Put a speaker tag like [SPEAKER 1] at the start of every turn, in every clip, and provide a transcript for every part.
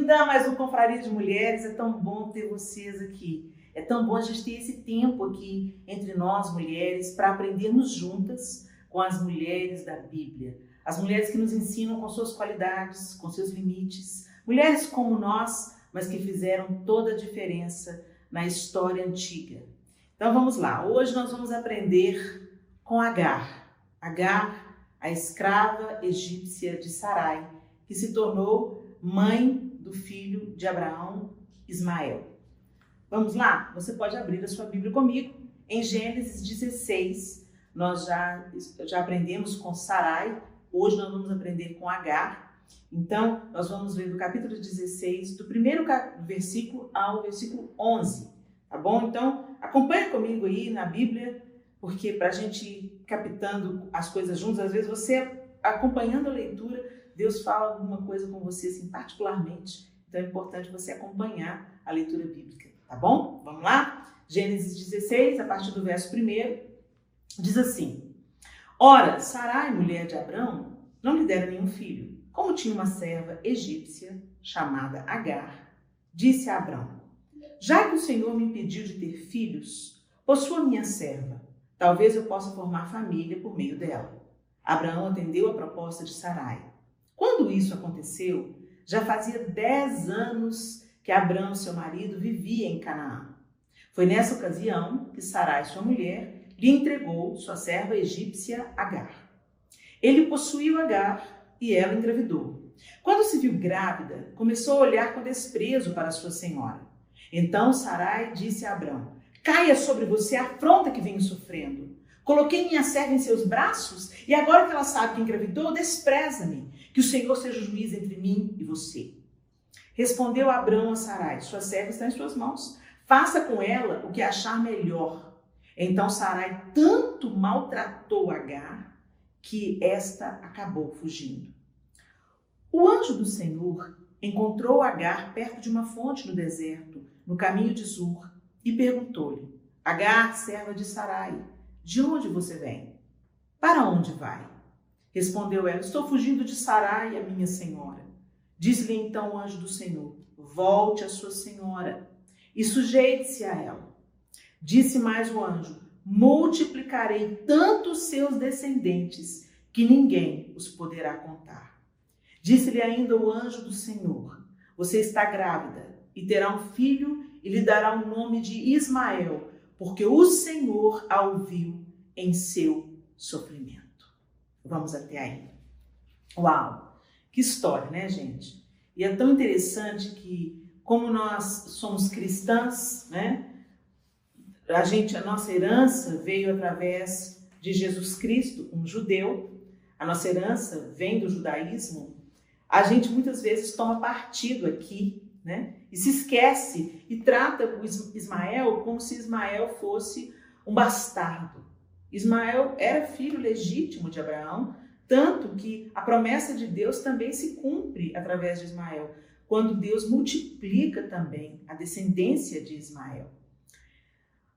[SPEAKER 1] bem-vinda a mais um Confraria de Mulheres. É tão bom ter vocês aqui. É tão bom a gente ter esse tempo aqui entre nós, mulheres, para aprendermos juntas com as mulheres da Bíblia. As mulheres que nos ensinam com suas qualidades, com seus limites. Mulheres como nós, mas que fizeram toda a diferença na história antiga. Então vamos lá. Hoje nós vamos aprender com Agar. Agar, a escrava egípcia de Sarai, que se tornou mãe do filho de Abraão, Ismael. Vamos lá? Você pode abrir a sua Bíblia comigo. Em Gênesis 16, nós já aprendemos com Sarai. Hoje nós vamos aprender com Agar. Então, nós vamos ver do capítulo 16, do primeiro versículo ao versículo 11. Tá bom? Então, acompanha comigo aí na Bíblia, porque para a gente ir captando as coisas juntos, às vezes você, acompanhando a leitura, Deus fala alguma coisa com você, assim, particularmente. Então é importante você acompanhar a leitura bíblica, tá bom? Vamos lá? Gênesis 16, a partir do verso 1, diz assim: Ora, Sarai, mulher de Abrão, não lhe dera nenhum filho. Como tinha uma serva egípcia, chamada Agar, disse a Abrão: Já que o Senhor me impediu de ter filhos, possua minha serva. Talvez eu possa formar família por meio dela. Abraão atendeu a proposta de Sarai. Quando isso aconteceu, já fazia 10 anos que Abrão, seu marido, vivia em Canaã. Foi nessa ocasião que Sarai, sua mulher, lhe entregou sua serva egípcia Agar. Ele possuiu Agar e ela engravidou. Quando se viu grávida, começou a olhar com desprezo para sua senhora. Então Sarai disse a Abrão: Caia sobre você a afronta que venho sofrendo. Coloquei minha serva em seus braços e agora que ela sabe que engravidou, despreza-me. Que o Senhor seja o juiz entre mim e você. Respondeu Abrão a Sarai: Sua serva está em suas mãos. Faça com ela o que achar melhor. Então Sarai tanto maltratou Agar que esta acabou fugindo. O anjo do Senhor encontrou Agar perto de uma fonte no deserto, no caminho de Zur, e perguntou-lhe: Agar, serva de Sarai, de onde você vem? Para onde vai? Respondeu ela: Estou fugindo de Sarai, a minha senhora. Disse-lhe então o anjo do Senhor: Volte a sua senhora e sujeite-se a ela. Disse mais o anjo: Multiplicarei tanto os seus descendentes que ninguém os poderá contar. Disse-lhe ainda o anjo do Senhor: Você está grávida e terá um filho e lhe dará o nome de Ismael, porque o Senhor a ouviu em seu sofrimento. Vamos até aí. Uau! Que história, né, gente? E é tão interessante que, como nós somos cristãs, né? A nossa herança veio através de Jesus Cristo, um judeu. A nossa herança vem do judaísmo. A gente muitas vezes toma partido aqui, né? E se esquece e trata o Ismael como se Ismael fosse um bastardo. Ismael era filho legítimo de Abraão, tanto que a promessa de Deus também se cumpre através de Ismael, quando Deus multiplica também a descendência de Ismael.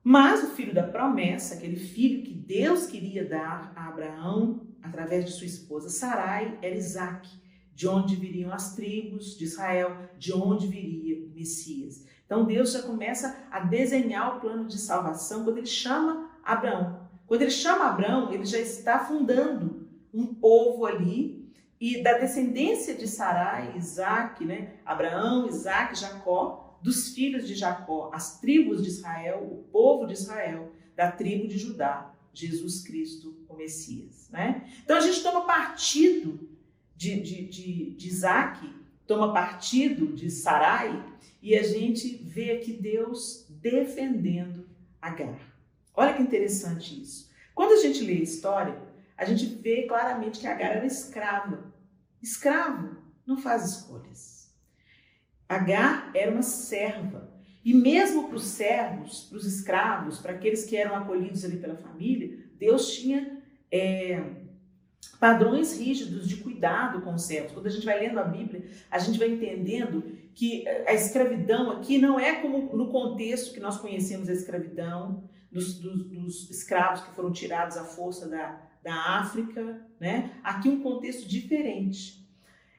[SPEAKER 1] Mas o filho da promessa, aquele filho que Deus queria dar a Abraão através de sua esposa Sarai, era Isaque, de onde viriam as tribos de Israel, de onde viria o Messias. Então Deus já começa a desenhar o plano de salvação quando ele chama Abraão. Quando ele chama Abrão, ele já está fundando um povo ali, e da descendência de Sarai, Isaque, né? Abraão, Isaque, Jacó, dos filhos de Jacó, as tribos de Israel, o povo de Israel, da tribo de Judá, Jesus Cristo, o Messias. Né? Então a gente toma partido de Isaque, toma partido de Sarai, e a gente vê aqui Deus defendendo Agar. Olha que interessante isso. Quando a gente lê a história, a gente vê claramente que Agar era escrava. Escravo não faz escolhas. Agar era uma serva. E mesmo para os servos, para os escravos, para aqueles que eram acolhidos ali pela família, Deus tinha padrões rígidos de cuidado com os servos. Quando a gente vai lendo a Bíblia, a gente vai entendendo que a escravidão aqui não é como no contexto que nós conhecemos a escravidão, dos escravos que foram tirados à força da África, né? Aqui um contexto diferente.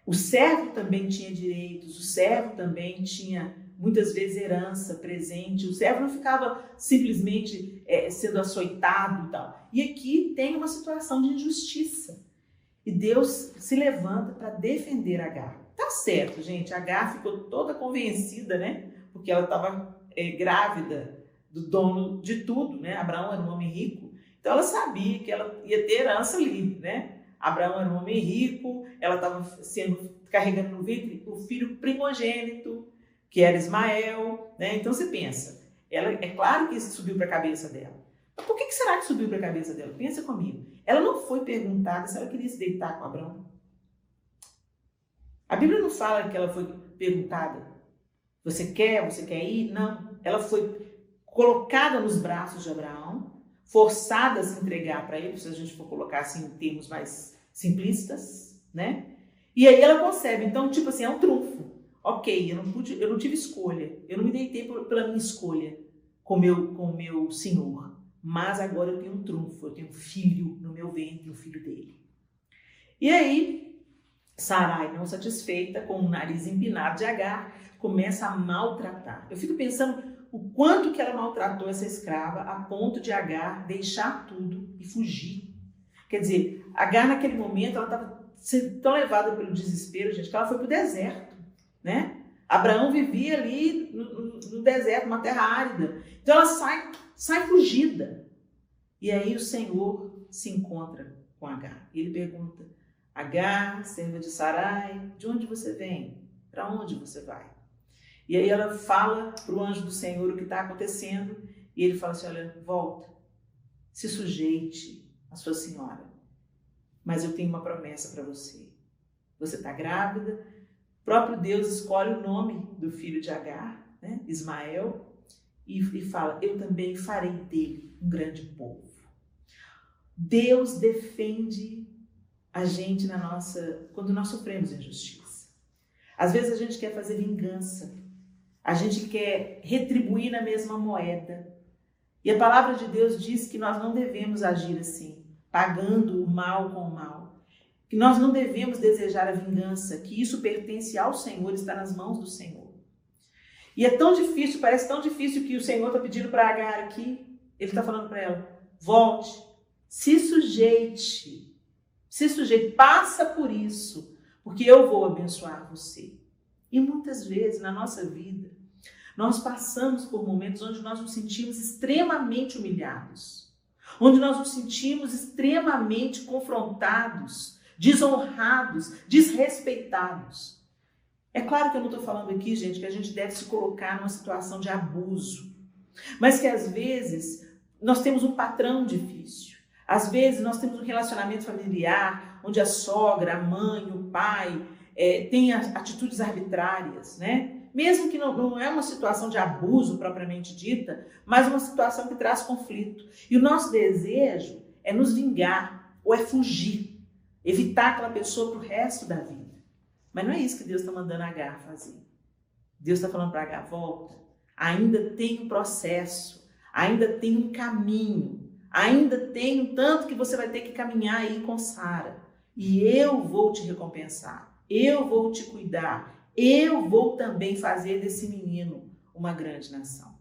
[SPEAKER 1] O servo também tinha direitos, o servo também tinha muitas vezes herança presente, o servo não ficava simplesmente sendo açoitado e tal. E aqui tem uma situação de injustiça. E Deus se levanta para defender Agar. Tá certo, gente, Agar ficou toda convencida, né? Porque ela estava grávida do dono de tudo, né? Abraão era um homem rico, então ela sabia que ela ia ter herança ali, né? Abraão era um homem rico, ela estava carregando no ventre o filho primogênito, que era Ismael, né? Então você pensa, é claro que isso subiu para a cabeça dela. Mas por que será que subiu para a cabeça dela? Pensa comigo. Ela não foi perguntada se ela queria se deitar com Abraão. A Bíblia não fala que ela foi perguntada, você quer ir? Não. Ela foi colocada nos braços de Abraão, forçada a se entregar para ele, se a gente for colocar assim em termos mais simplistas, né? E aí ela concebe, então, tipo assim, é um trunfo. Ok, eu não tive escolha, eu não me deitei pela minha escolha com o meu senhor, mas agora eu tenho um trunfo, eu tenho um filho no meu ventre, o filho dele. E aí, Sarai, não satisfeita, com o nariz empinado de Agar, começa a maltratar. Eu fico pensando o quanto que ela maltratou essa escrava a ponto de Agar deixar tudo e fugir. Quer dizer, Agar naquele momento, ela estava sendo tão levada pelo desespero, gente, que ela foi para o deserto, né? Abraão vivia ali no deserto, uma terra árida. Então ela sai fugida. E aí o Senhor se encontra com Agar. E ele pergunta, Agar, serva de Sarai, de onde você vem? Para onde você vai? E aí ela fala para o anjo do Senhor o que está acontecendo, e ele fala assim, olha, volta, se sujeite à sua senhora, mas eu tenho uma promessa para você. Você está grávida, o próprio Deus escolhe o nome do filho de Agar, né, Ismael, e fala, eu também farei dele um grande povo. Deus defende a gente quando nós sofremos injustiça. Às vezes a gente quer fazer vingança, a gente quer retribuir na mesma moeda. E a palavra de Deus diz que nós não devemos agir assim, pagando o mal com o mal. Que nós não devemos desejar a vingança, que isso pertence ao Senhor, está nas mãos do Senhor. E é tão difícil, parece tão difícil que o Senhor está pedindo para Agar aqui. Ele está falando para ela, volte, se sujeite, passa por isso, porque eu vou abençoar você. E muitas vezes na nossa vida, nós passamos por momentos onde nós nos sentimos extremamente humilhados, onde nós nos sentimos extremamente confrontados, desonrados, desrespeitados. É claro que eu não estou falando aqui, gente, que a gente deve se colocar numa situação de abuso, mas que às vezes nós temos um patrão difícil. Às vezes nós temos um relacionamento familiar onde a sogra, a mãe, o pai têm atitudes arbitrárias, né? Mesmo que não é uma situação de abuso propriamente dita, mas uma situação que traz conflito. E o nosso desejo é nos vingar ou é fugir, evitar aquela pessoa para o resto da vida. Mas não é isso que Deus está mandando Agar fazer. Deus está falando para Agar, volta, ainda tem um processo, ainda tem um caminho, ainda tem um tanto que você vai ter que caminhar aí com Sara. E eu vou te recompensar, eu vou te cuidar, eu vou também fazer desse menino uma grande nação.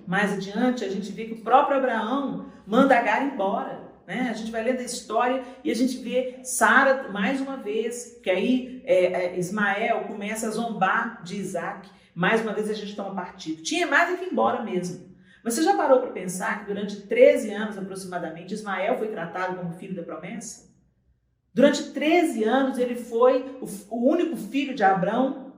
[SPEAKER 1] Mais adiante, a gente vê que o próprio Abraão manda Agar embora, né? A gente vai lendo a história e a gente vê Sara mais uma vez, que aí Ismael começa a zombar de Isaac. Mais uma vez a gente toma partido. Tinha mais que ir embora mesmo. Mas você já parou para pensar que durante 13 anos aproximadamente, Ismael foi tratado como filho da promessa? Durante 13 anos ele foi o único filho de Abrão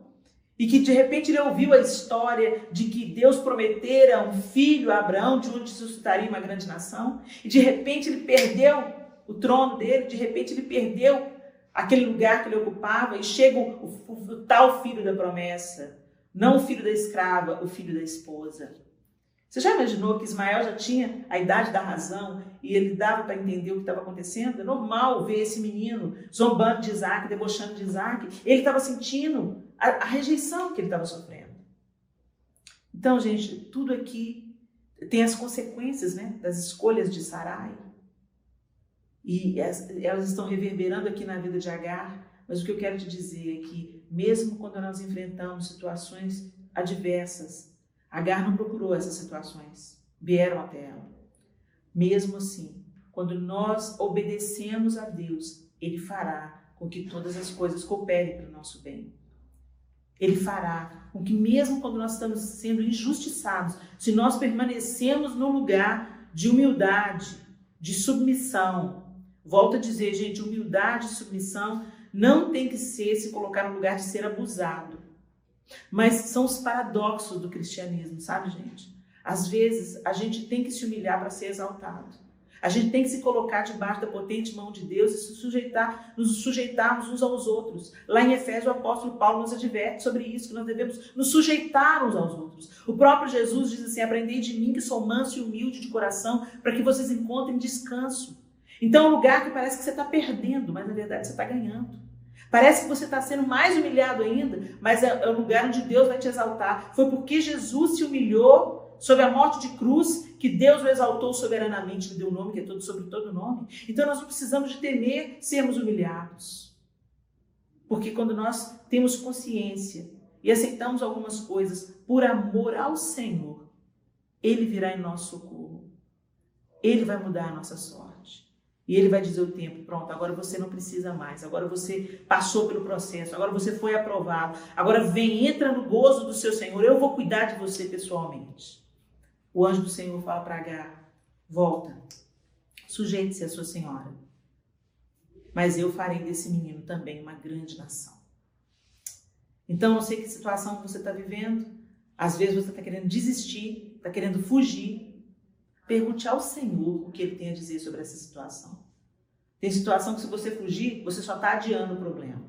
[SPEAKER 1] e que de repente ele ouviu a história de que Deus prometera um filho a Abraão, de onde suscitaria uma grande nação, e de repente ele perdeu o trono dele, de repente ele perdeu aquele lugar que ele ocupava e chega o tal filho da promessa, não o filho da escrava, o filho da esposa. Você já imaginou que Ismael já tinha a idade da razão e ele dava para entender o que estava acontecendo? É normal ver esse menino zombando de Isaac, debochando de Isaac. Ele estava sentindo a rejeição que ele estava sofrendo. Então, gente, tudo aqui tem as consequências, né, das escolhas de Sarai. E elas estão reverberando aqui na vida de Agar, Mas o que eu quero te dizer é que, mesmo quando nós enfrentamos situações adversas, Agar não procurou essas situações, vieram até ela. Mesmo assim, quando nós obedecemos a Deus, Ele fará com que todas as coisas cooperem para o nosso bem. Ele fará com que, mesmo quando nós estamos sendo injustiçados, se nós permanecemos no lugar de humildade, de submissão, volto a dizer, gente, humildade e submissão não tem que ser se colocar no lugar de ser abusado. Mas são os paradoxos do cristianismo, sabe, gente? Às vezes, a gente tem que se humilhar para ser exaltado. A gente tem que se colocar debaixo da potente mão de Deus e nos sujeitarmos uns aos outros. Lá em Efésios, o apóstolo Paulo nos adverte sobre isso, que nós devemos nos sujeitar uns aos outros. O próprio Jesus diz assim: aprendei de mim que sou manso e humilde de coração, para que vocês encontrem descanso. Então é um lugar que parece que você está perdendo, mas na verdade você está ganhando. Parece que você está sendo mais humilhado ainda, mas é o lugar onde Deus vai te exaltar. Foi porque Jesus se humilhou sob a morte de cruz que Deus o exaltou soberanamente, lhe deu o nome que é sobre todo nome. Então nós não precisamos de temer sermos humilhados. Porque quando nós temos consciência e aceitamos algumas coisas por amor ao Senhor, Ele virá em nosso socorro. Ele vai mudar a nossa sorte. E Ele vai dizer o tempo: pronto, agora você não precisa mais, agora você passou pelo processo, agora você foi aprovado, agora vem, entra no gozo do seu Senhor, eu vou cuidar de você pessoalmente. O anjo do Senhor fala para Agar: volta, sujeite-se à sua senhora, mas eu farei desse menino também uma grande nação. Então, não sei que situação você está vivendo, às vezes você está querendo desistir, está querendo fugir. Pergunte ao Senhor o que Ele tem a dizer sobre essa situação. Tem situação que, se você fugir, você só está adiando o problema.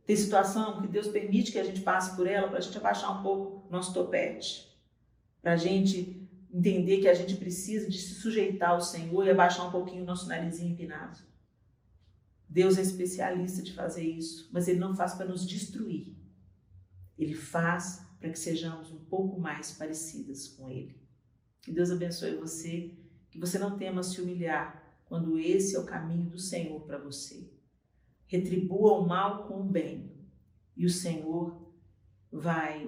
[SPEAKER 1] Tem situação que Deus permite que a gente passe por ela para a gente abaixar um pouco o nosso topete. Para a gente entender que a gente precisa de se sujeitar ao Senhor e abaixar um pouquinho o nosso narizinho empinado. Deus é especialista de fazer isso, mas Ele não faz para nos destruir. Ele faz para que sejamos um pouco mais parecidas com Ele. Que Deus abençoe você, que você não tema se humilhar quando esse é o caminho do Senhor para você. Retribua o mal com o bem e o Senhor vai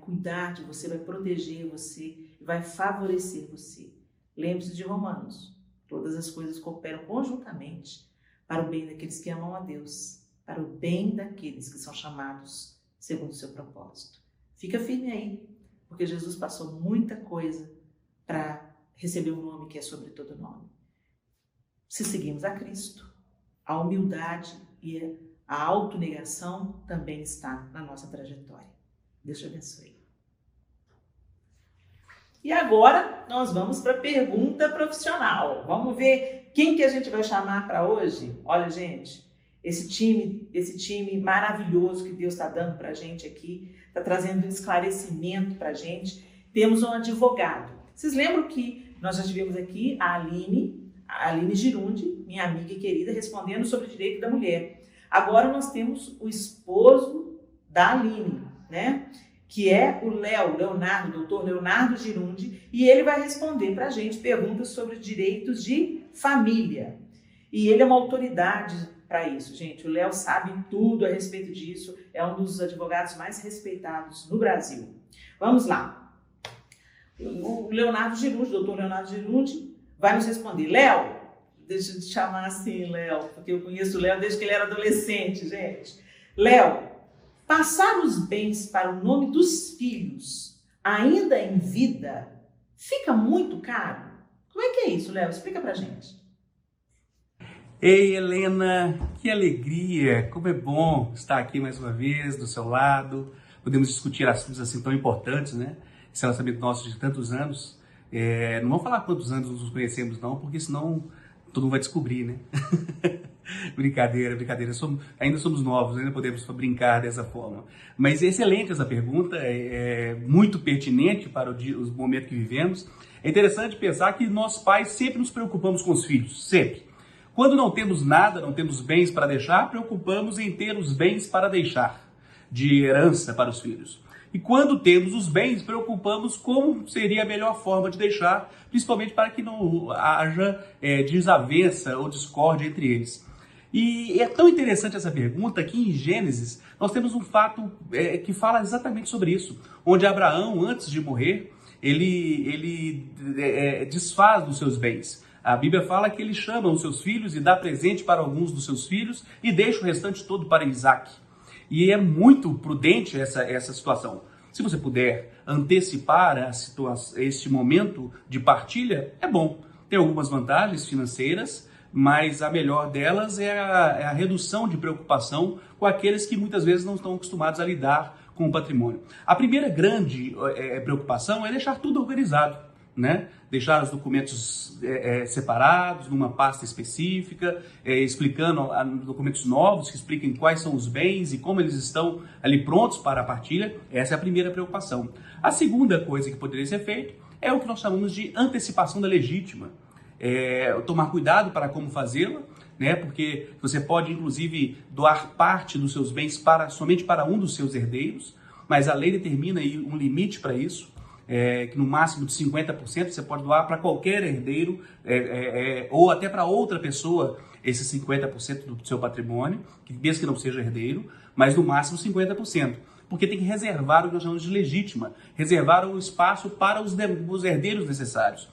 [SPEAKER 1] cuidar de você, vai proteger você, vai favorecer você. Lembre-se de Romanos: todas as coisas cooperam conjuntamente para o bem daqueles que amam a Deus, para o bem daqueles que são chamados segundo o seu propósito. Fica firme aí, porque Jesus passou muita coisa para receber um nome que é sobre todo nome. Se seguimos a Cristo, a humildade e a autonegação também está na nossa trajetória. Deus te abençoe. E agora nós vamos para a pergunta profissional. Vamos ver quem que a gente vai chamar para hoje? Olha, gente, esse time maravilhoso que Deus está dando para a gente aqui, está trazendo um esclarecimento para a gente. Temos um advogado. Vocês lembram que nós já tivemos aqui a Aline Girundi, minha amiga e querida, respondendo sobre o direito da mulher. Agora nós temos o esposo da Aline, né? Que é o doutor Leonardo Girundi, e ele vai responder para a gente perguntas sobre direitos de família. E ele é uma autoridade para isso, gente. O Léo sabe tudo a respeito disso, é um dos advogados mais respeitados no Brasil. Vamos lá. O Leonardo Girundi, doutor Leonardo Girundi, vai nos responder. Léo, deixa eu te chamar assim, Léo, porque eu conheço o Léo desde que ele era adolescente, gente. Léo, passar os bens para o nome dos filhos, ainda em vida, fica muito caro? Como é que é isso, Léo? Explica pra gente.
[SPEAKER 2] Ei, Helena, que alegria, como é bom estar aqui mais uma vez, do seu lado. Podemos discutir assuntos assim tão importantes, né? Esse relacionamento nosso de tantos anos. Não vamos falar quantos anos nos conhecemos não, porque senão todo mundo vai descobrir, né? Brincadeira. Ainda somos novos, ainda podemos brincar dessa forma. Mas é excelente essa pergunta, é muito pertinente para o momento que vivemos. É interessante pensar que nós pais sempre nos preocupamos com os filhos, sempre. Quando não temos nada, não temos bens para deixar, preocupamos em ter os bens para deixar, de herança para os filhos. E quando temos os bens, preocupamos como seria a melhor forma de deixar, principalmente para que não haja desavença ou discórdia entre eles. E é tão interessante essa pergunta que em Gênesis nós temos um fato que fala exatamente sobre isso, onde Abraão, antes de morrer, ele desfaz dos seus bens. A Bíblia fala que ele chama os seus filhos e dá presente para alguns dos seus filhos e deixa o restante todo para Isaac. E é muito prudente essa situação. Se você puder antecipar este momento de partilha, é bom. Tem algumas vantagens financeiras, mas a melhor delas é a redução de preocupação com aqueles que muitas vezes não estão acostumados a lidar com o patrimônio. A primeira grande preocupação é deixar tudo organizado, né? Deixar os documentos separados, numa pasta específica, explicando documentos novos que expliquem quais são os bens e como eles estão ali prontos para a partilha. Essa é a primeira preocupação. A segunda coisa que poderia ser feita é o que nós chamamos de antecipação da legítima. Tomar cuidado para como fazê-la, né? Porque você pode, inclusive, doar parte dos seus bens somente para um dos seus herdeiros, mas a lei determina aí um limite para isso, que no máximo de 50% você pode doar para qualquer herdeiro ou até para outra pessoa esses 50% do seu patrimônio, mesmo que não seja herdeiro, mas no máximo 50%. Porque tem que reservar o que nós chamamos de legítima, reservar o espaço para os herdeiros necessários.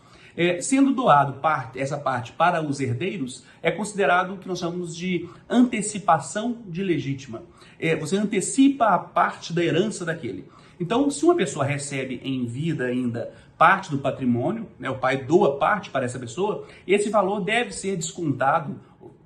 [SPEAKER 2] Sendo doado essa parte para os herdeiros, é considerado o que nós chamamos de antecipação de legítima. Você antecipa a parte da herança daquele. Então, se uma pessoa recebe em vida ainda parte do patrimônio, né, o pai doa parte para essa pessoa, esse valor deve ser descontado,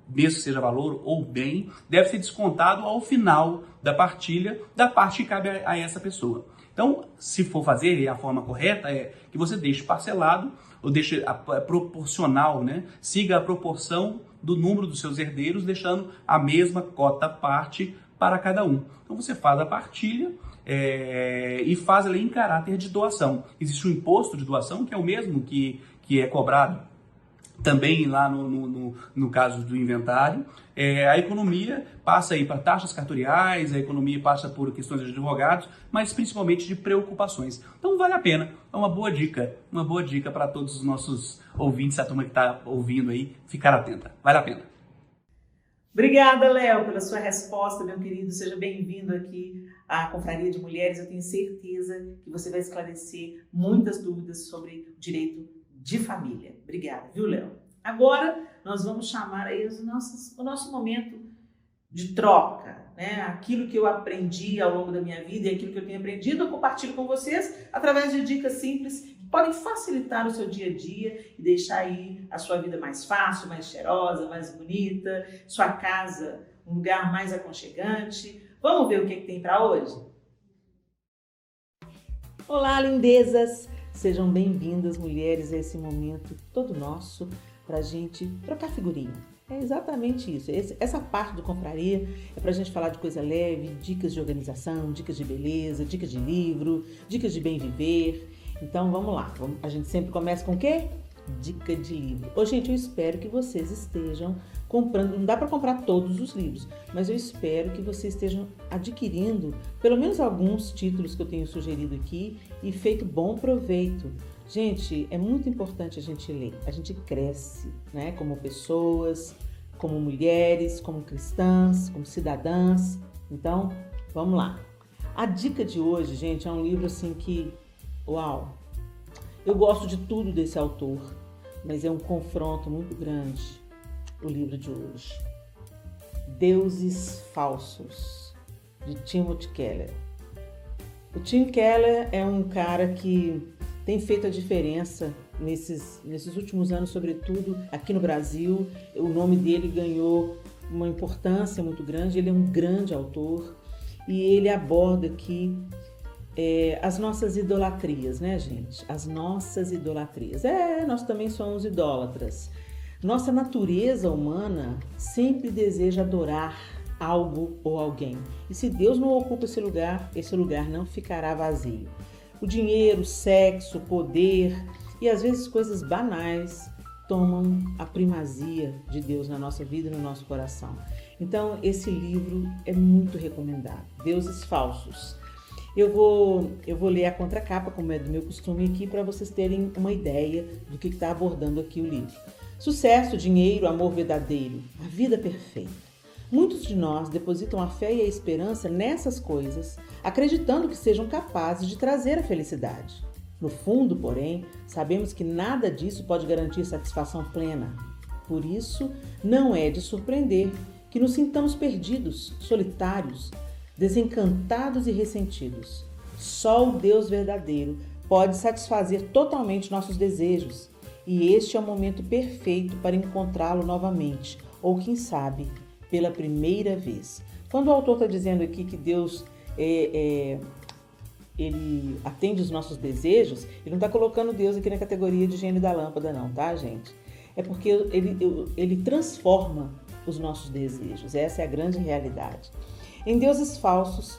[SPEAKER 2] mesmo que seja valor ou bem, deve ser descontado ao final da partilha da parte que cabe a essa pessoa. Então, se for fazer, a forma correta é que você deixe parcelado ou deixe proporcional, né? Siga a proporção do número dos seus herdeiros, deixando a mesma cota parte para cada um. Então você faz a partilha e faz ela em caráter de doação. Existe o imposto de doação, que é o mesmo que é cobrado também lá no caso do inventário. A economia passa aí para taxas cartoriais, a economia passa por questões de advogados, mas principalmente de preocupações. Então vale a pena, é uma boa dica para todos os nossos ouvintes, a turma que está ouvindo aí, ficar atenta, vale a pena.
[SPEAKER 1] Obrigada, Léo, pela sua resposta, meu querido. Seja bem-vindo aqui à Confraria de Mulheres. Eu tenho certeza que você vai esclarecer muitas dúvidas sobre o direito de família. Obrigada, viu, Léo? Agora nós vamos chamar aí o nosso momento de troca, né? Aquilo que eu aprendi ao longo da minha vida e aquilo que eu tenho aprendido, eu compartilho com vocês através de dicas simples que podem facilitar o seu dia a dia e deixar aí a sua vida mais fácil, mais cheirosa, mais bonita, sua casa um lugar mais aconchegante. Vamos ver o que tem para hoje? Olá, lindezas! Sejam bem-vindas, mulheres, a esse momento todo nosso para a gente trocar figurinha. É exatamente isso. Essa parte do Confraria é para a gente falar de coisa leve, dicas de organização, dicas de beleza, dicas de livro, dicas de bem viver. Então vamos lá. A gente sempre começa com o quê? Dica de livro. Ô, gente, eu espero que vocês estejam comprando, não dá para comprar todos os livros, mas eu espero que vocês estejam adquirindo pelo menos alguns títulos que eu tenho sugerido aqui e feito bom proveito. Gente, é muito importante a gente ler, a gente cresce, né? Como pessoas, como mulheres, como cristãs, como cidadãs. Então, vamos lá. A dica de hoje, gente, é um livro assim que, uau! Eu gosto de tudo desse autor, mas é um confronto muito grande. O livro de hoje, Deuses Falsos, de Timothy Keller. O Tim Keller é um cara que tem feito a diferença nesses últimos anos, sobretudo aqui no Brasil. O nome dele ganhou uma importância muito grande, ele é um grande autor e ele aborda aqui as nossas idolatrias, né, gente? As nossas idolatrias. Nós também somos idólatras. Nossa natureza humana sempre deseja adorar algo ou alguém. E se Deus não ocupa esse lugar não ficará vazio. O dinheiro, o sexo, o poder e às vezes coisas banais tomam a primazia de Deus na nossa vida e no nosso coração. Então, esse livro é muito recomendado. Deuses Falsos. Eu vou ler a contracapa, como é do meu costume aqui, para vocês terem uma ideia do que está abordando aqui o livro. Sucesso, dinheiro, amor verdadeiro, a vida perfeita. Muitos de nós depositam a fé e a esperança nessas coisas, acreditando que sejam capazes de trazer a felicidade. No fundo, porém, sabemos que nada disso pode garantir satisfação plena. Por isso, não é de surpreender que nos sintamos perdidos, solitários, desencantados e ressentidos. Só o Deus verdadeiro pode satisfazer totalmente nossos desejos, e este é o momento perfeito para encontrá-lo novamente, ou quem sabe, pela primeira vez. Quando o autor está dizendo aqui que Deus ele atende os nossos desejos, ele não está colocando Deus aqui na categoria de gênio da lâmpada não, tá, gente? É porque ele transforma os nossos desejos, essa é a grande realidade. Em Deuses Falsos,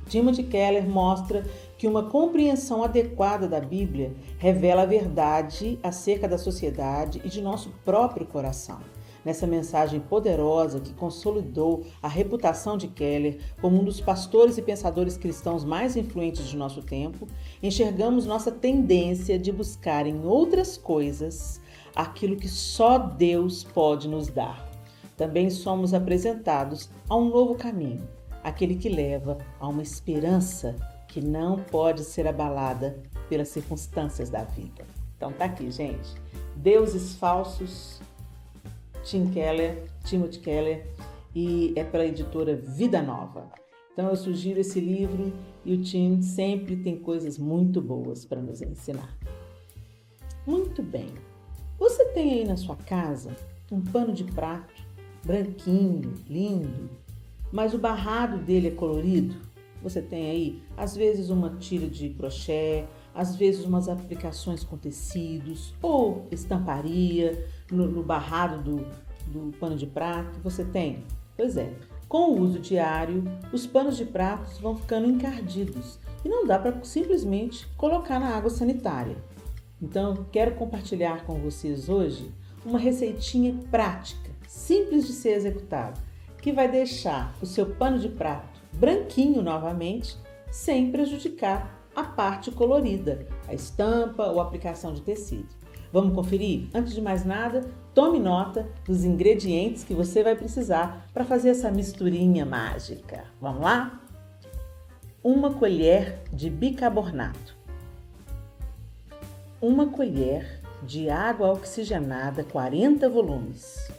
[SPEAKER 1] Timothy Keller mostra que uma compreensão adequada da Bíblia revela a verdade acerca da sociedade e de nosso próprio coração. Nessa mensagem poderosa que consolidou a reputação de Keller como um dos pastores e pensadores cristãos mais influentes de nosso tempo, enxergamos nossa tendência de buscar em outras coisas aquilo que só Deus pode nos dar. Também somos apresentados a um novo caminho, aquele que leva a uma esperança que não pode ser abalada pelas circunstâncias da vida. Então tá aqui, gente. Deuses Falsos, Timothy Keller, e é pela editora Vida Nova. Então eu sugiro esse livro e o Tim sempre tem coisas muito boas para nos ensinar. Muito bem. Você tem aí na sua casa um pano de prato, branquinho, lindo, mas o barrado dele é colorido? Você tem aí, às vezes, uma tira de crochê, às vezes umas aplicações com tecidos ou estamparia no barrado do pano de prato. Você tem? Pois é, com o uso diário, os panos de pratos vão ficando encardidos e não dá para simplesmente colocar na água sanitária. Então, quero compartilhar com vocês hoje uma receitinha prática, simples de ser executada, que vai deixar o seu pano de prato branquinho novamente, sem prejudicar a parte colorida, a estampa ou a aplicação de tecido. Vamos conferir? Antes de mais nada, tome nota dos ingredientes que você vai precisar para fazer essa misturinha mágica. Vamos lá? 1 colher de bicarbonato, 1 colher de água oxigenada 40 volumes,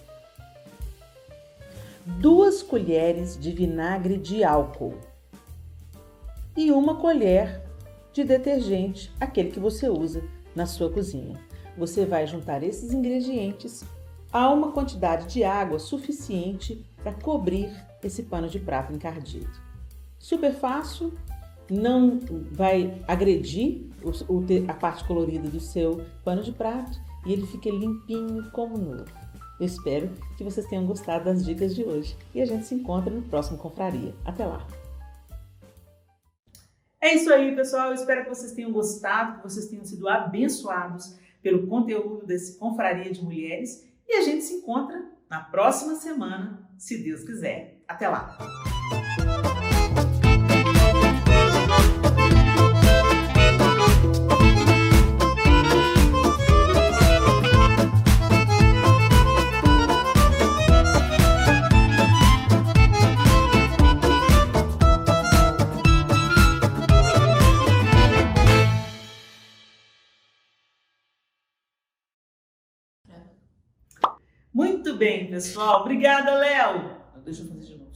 [SPEAKER 1] 2 colheres de vinagre de álcool e 1 colher de detergente, aquele que você usa na sua cozinha. Você vai juntar esses ingredientes a uma quantidade de água suficiente para cobrir esse pano de prato encardido. Super fácil, não vai agredir a parte colorida do seu pano de prato e ele fica limpinho como novo. Eu espero que vocês tenham gostado das dicas de hoje e a gente se encontra no próximo Confraria. Até lá!
[SPEAKER 3] É isso aí, pessoal. Eu espero que vocês tenham gostado, que vocês tenham sido abençoados pelo conteúdo desse Confraria de Mulheres e a gente se encontra na próxima semana, se Deus quiser. Até lá! Muito bem, pessoal. Obrigada, Léo.
[SPEAKER 1] Deixa eu fazer de novo.